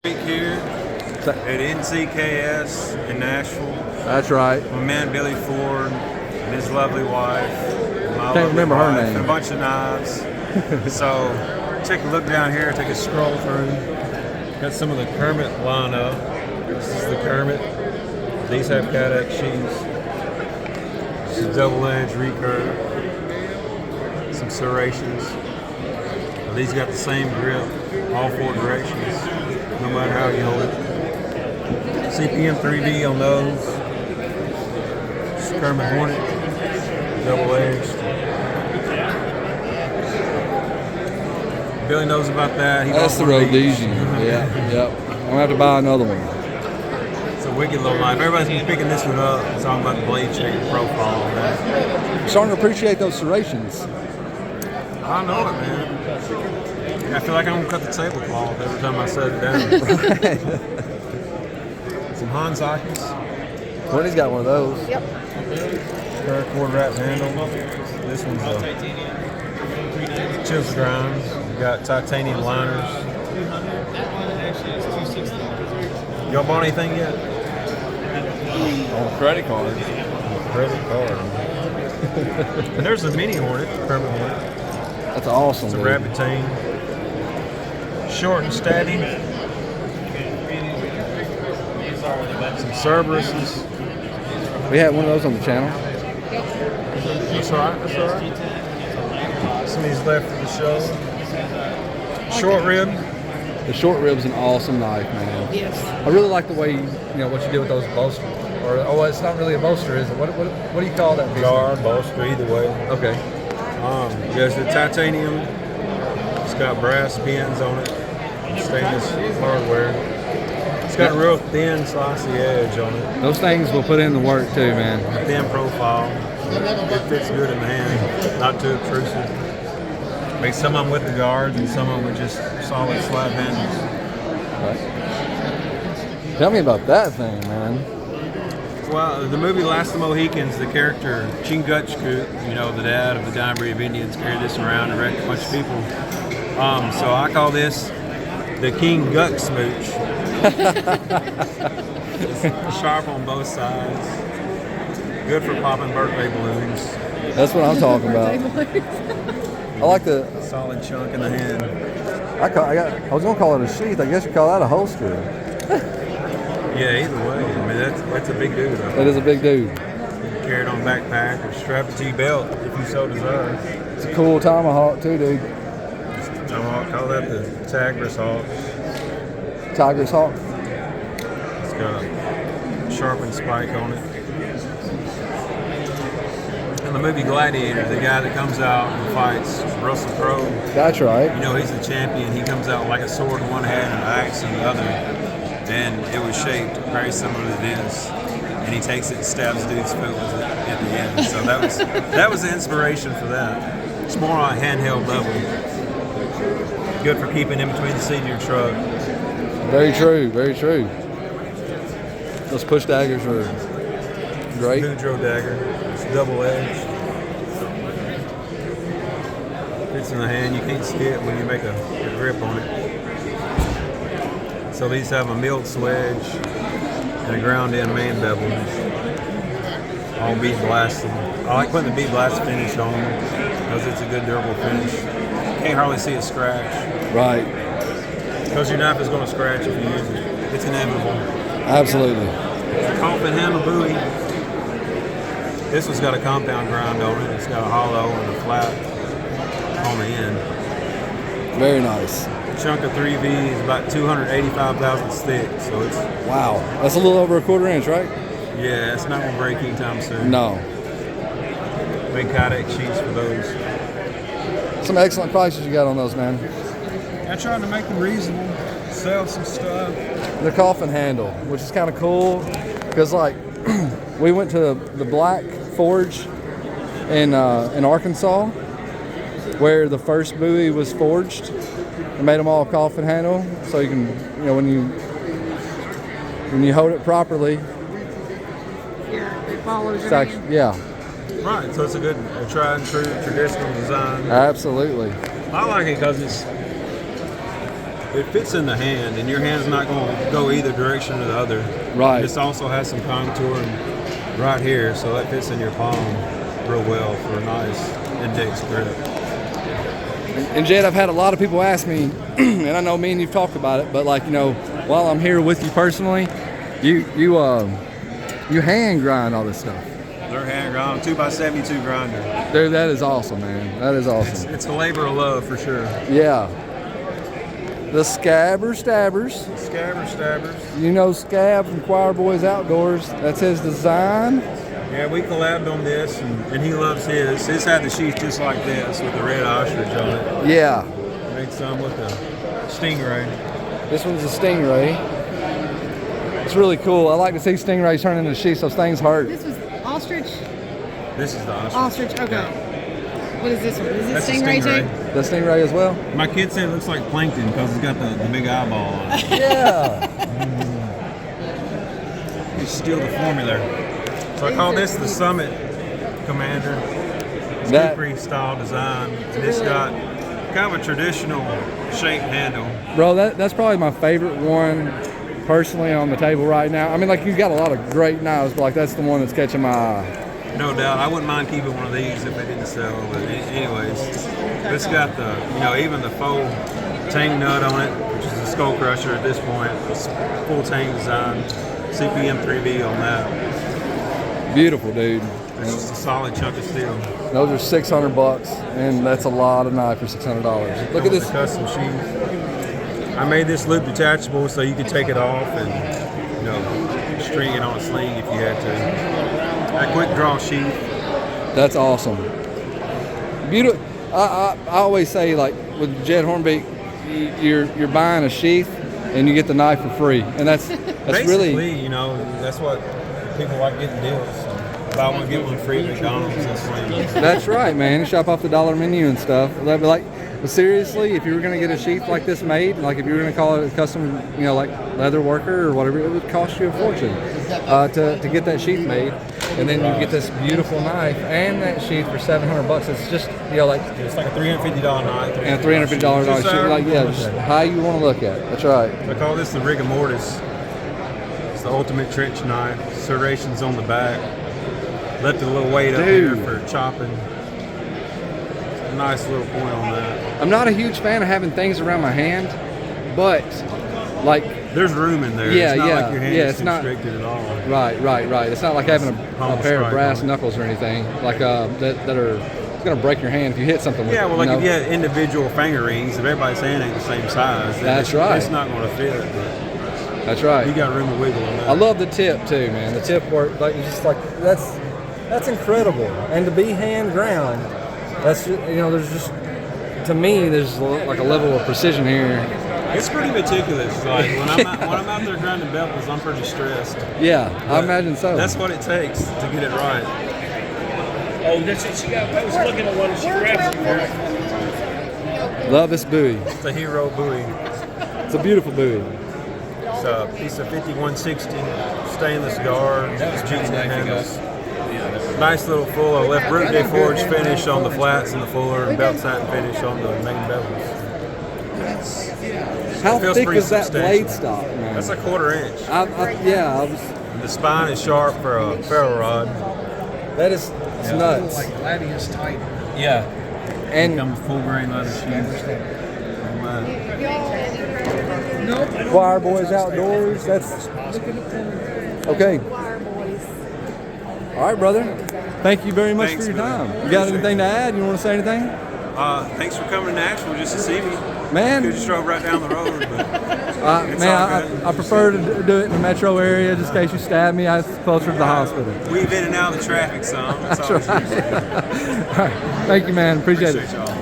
Here at NCKS in Nashville. That's right. My man Billy Ford and his lovely wife. Can't remember her name. And a bunch of knives. So take a look down here, take a scroll through. Got some of the Kermit lineup. This is the Kermit. These have Kodak sheets. This is double-edged recurve. Some serrations. These got the same grip, all four directions, no matter how you hold it. CPM 3D on those. Kermit Hornet, double-edged. Billy knows about that. That's the Rhodesian. Yeah, yep. I'm gonna have to buy another one. It's a wicked little knife. Everybody's been picking this one up, talking about the blade shape profile. I'm starting to appreciate those serrations. I know it, man. I feel like I'm gonna cut the tablecloth every time I set it down. Some Hanzakis. Courtney's got one of those. Yep. Paracord wrap handle. This one's a chisel grind. We got titanium liners. Y'all bought anything yet? On a credit card. Credit card. And there's a mini Hornet, Kermit Hornet. That's awesome. It's a rabbit tame. Short and steady. Some Cerberuses. We had one of those on the channel. That's all right. That's all right. Some of these left for the show. Short rib. The short rib's an awesome knife, man. Yes. I really like the way what you did with those bolsters. Or it's not really a bolster, is it? What do you call that piece? Guard, bolster, either way. Okay. There's the titanium. It's got brass pins on it. Stainless hardware. It's got a real thin, slicey edge on it. Those things will put in the work too, man. Thin profile. It fits good in the hand. Not too obtrusive. Make some of them with the guards and some of them with just solid slab handles. Right. Tell me about that thing, man. Well, the movie Last of the Mohicans, the character Chingachgook, the dad of the Dying Breed of Indians, carried this around and wrecked a bunch of people. So I call this the King Guck Smooch. It's sharp on both sides. Good for popping birthday balloons. That's what I'm talking about. I like the solid chunk in the hand. I was gonna call it a sheath. I guess you call that a holster. Yeah, either way. I mean, that's a big dude. That is a big dude. You can carry it on backpack or strap it to your belt if you so desire. It's a cool tomahawk too, dude. Tomahawk, call that the Tigress Hawk. Tiger's Hawk. It's got a sharpened spike on it. In the movie Gladiator, the guy that comes out and fights Russell Crowe. That's right. He's the champion. He comes out like a sword in one hand and an axe in the other. And it was shaped very similar to this. And he takes it and stabs dude's foot with it at the end. So that was the inspiration for that. It's more on a handheld level. Good for keeping in between the seat of your truck. Very true, very true. Those push daggers are great. Boudreaux dagger. It's double-edged. Fits in the hand. You can't see it when you make a grip on it. So these have a milled swedge and a ground-in main bevel. All bead blasted. I like putting the bead blast finish on them because it's a good durable finish. Can't hardly see it scratch. Right. Because your knife is going to scratch if you use it. It's inevitable. Absolutely. Coffin handle bowie. This one's got a compound grind on it. It's got a hollow and a flat on the end. Very nice. Chunk of 3V is about 285 thousandths thick, so it's... Wow. That's a little over a quarter inch, right? Yeah, it's not going to break anytime soon. No. Big Kodak sheets for those. Some excellent prices you got on those, man. I tried to make them reasonable, sell some stuff. The coffin handle, which is kind of cool, because we went to the Black Forge in Arkansas, where the first buoy was forged. They made them all coffin handle, so you can, when you hold it properly. Yeah, it follows your hand. Yeah. Right, so it's a tried and true traditional design. Absolutely. I like it because it fits in the hand, and your hand's not going to go either direction or the other. Right. This also has some contouring right here, so that fits in your palm real well for a nice index grip. And Jed, I've had a lot of people ask me, and I know me and you've talked about it, but like, you know, while I'm here with you personally, you hand grind all this stuff. They're hand ground, 2x72 grinder. Dude, that is awesome, man. That is awesome. It's a labor of love for sure. Yeah. The Scabber Stabbers. Scabber Stabbers. You know Scab from Choir Boys Outdoors. That's his design. Yeah, we collabed on this, and he loves his. His had the sheath just like this with the red ostrich on it. Yeah. Made some with the stingray. This one's a stingray. It's really cool. I like to see stingrays turn into sheaths. Those things hurt. This was ostrich? This is the ostrich. Ostrich, okay. Yeah. What is this one? Is That's it a stingray stingray. too? The stingray as well? My kid said it looks like plankton because it's got the big eyeball on it. Yeah. You steal the formula. So I call this the Summit Commander. It's That- Coopery style design. And it's got kind of a traditional shaped handle. Bro, that's probably my favorite one personally on the table right now. I mean, like, you've got a lot of great knives, but like that's the one that's catching my eye. No doubt. I wouldn't mind keeping one of these if they didn't sell. But anyways, it's got the, you know, even the faux tang nut on it, which is a skull crusher at this point. It's full tang design. CPM 3B on that. Beautiful, dude. It's just a solid chunk of steel. Those are $600, and that's a lot of knife for $600. Look at With this. the custom sheath. I made this loop detachable so you could take it off and, you know, string it on a sling if you had to. A quick draw sheath. That's awesome. Beautiful. I always say, like, with Jed Hornbeak, you're buying a sheath and you get the knife for free, and that's Basically, really, you know, that's what people like getting deals. Buy one, get one free at McDonald's. That's what it is. that's right, man. You shop off the dollar menu and stuff. But like, but seriously, if you were gonna get a sheath like this made, like if you were gonna call it a custom, you know, like leather worker or whatever, it would cost you a fortune to get that sheath made. And then you get this beautiful knife and that sheath for $700. It's just, you know, like, It's like a $350 knife. and a $350 knife. Just Like, yeah, just how you want to look at it. That's right. I call this the rigor mortis. It's the ultimate trench knife. Serrations on the back. Left a little weight up here Dude. for chopping. A nice little point on that. I'm not a huge fan of having things around my hand, but like, There's room in there. Yeah, it's not yeah, like your hand yeah, is it's not- constricted at all. right. It's not like having a Humble pair of strike brass on it. knuckles or anything like that are it's gonna break your hand if you hit something with Yeah, it. well, like you if know? you had individual finger rings, if everybody's hand ain't the same size, then That's it's, right. It's not going to fit. But That's right. you got room to wiggle on that. I love the tip too, man. The tip work, like, it's just like that's incredible. And to be hand ground, that's just, you know, there's just, to me, there's like a level of precision here. It's pretty meticulous. Like when I'm out there grinding bevels, I'm pretty stressed. Yeah, I imagine so. That's what it takes to get it right. Oh, that's it. She got. I was looking at one. She grabbed it. Love this buoy. It's a hero buoy. It's a beautiful buoy. It's a piece of 5160 stainless guard. Cheating handles. Nice little fuller. Left root day forge finish on the flats and the fuller, and belt satin finish on the main bevels. How Feels thick pretty is that substantial. blade stock, man? That's a 1/4 inch. I was. The spine is sharp for a ferro rod. That is, it's nuts. Like gladius type. Yeah. And Comes full grain leather sheath. Choir Boys Outdoors. That's okay. All right, brother. Thank you very much Thanks, for your man. time. You got Appreciate anything to add? You want to say anything? Thanks for coming to Nashville just to see me. Man. You just drove right down the road, but it's all good. I prefer to do it in the metro area just in case you stab me. It's closer to the hospital. Weave in and out of the traffic some. That's all. All right. Thank you, man. Appreciate it. Appreciate y'all.